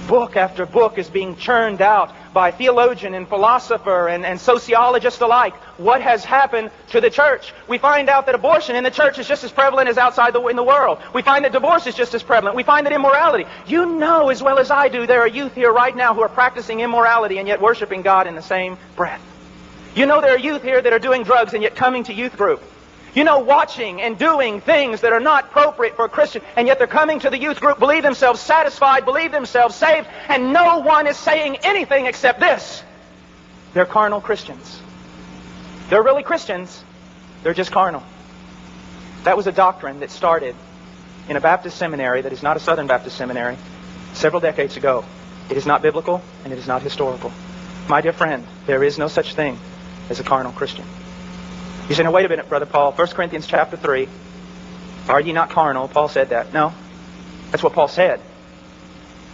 book after book is being churned out by theologian and philosopher and sociologist alike. What has happened to the church? We find out that abortion in the church is just as prevalent as outside in the world. We find that divorce is just as prevalent. We find that immorality. You know as well as I do there are youth here right now who are practicing immorality and yet worshiping God in the same breath. You know there are youth here that are doing drugs and yet coming to youth group. You know, watching and doing things that are not appropriate for a Christian, and yet they're coming to the youth group, believe themselves satisfied, believe themselves saved, and no one is saying anything except this. They're carnal Christians. They're really Christians. They're just carnal. That was a doctrine that started in a Baptist seminary that is not a Southern Baptist seminary several decades ago. It is not biblical, and it is not historical. My dear friend, there is no such thing as a carnal Christian. You say, now wait a minute, Brother Paul. 1 Corinthians chapter 3. Are ye not carnal? Paul said that. No. That's what Paul said.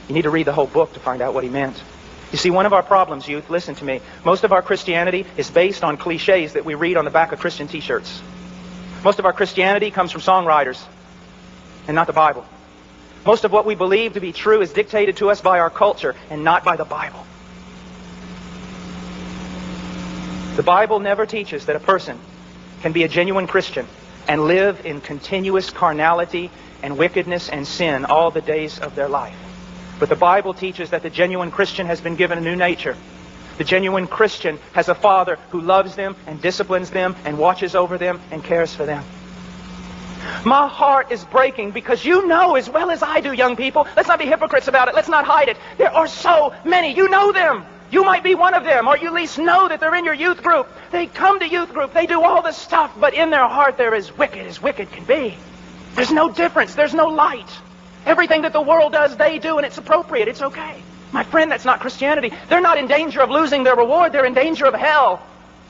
You need to read the whole book to find out what he meant. You see, one of our problems, youth, listen to me. Most of our Christianity is based on cliches that we read on the back of Christian t-shirts. Most of our Christianity comes from songwriters and not the Bible. Most of what we believe to be true is dictated to us by our culture and not by the Bible. The Bible never teaches that a person can be a genuine Christian and live in continuous carnality and wickedness and sin all the days of their life. But the Bible teaches that the genuine Christian has been given a new nature. The genuine Christian has a Father who loves them and disciplines them and watches over them and cares for them. My heart is breaking because you know as well as I do, young people. Let's not be hypocrites about it. Let's not hide it. There are so many. You know them. You might be one of them, or you at least know that they're in your youth group. They come to youth group. They do all this stuff, but in their heart they're as wicked can be. There's no difference. There's no light. Everything that the world does, they do, and it's appropriate. It's okay. My friend, that's not Christianity. They're not in danger of losing their reward. They're in danger of hell.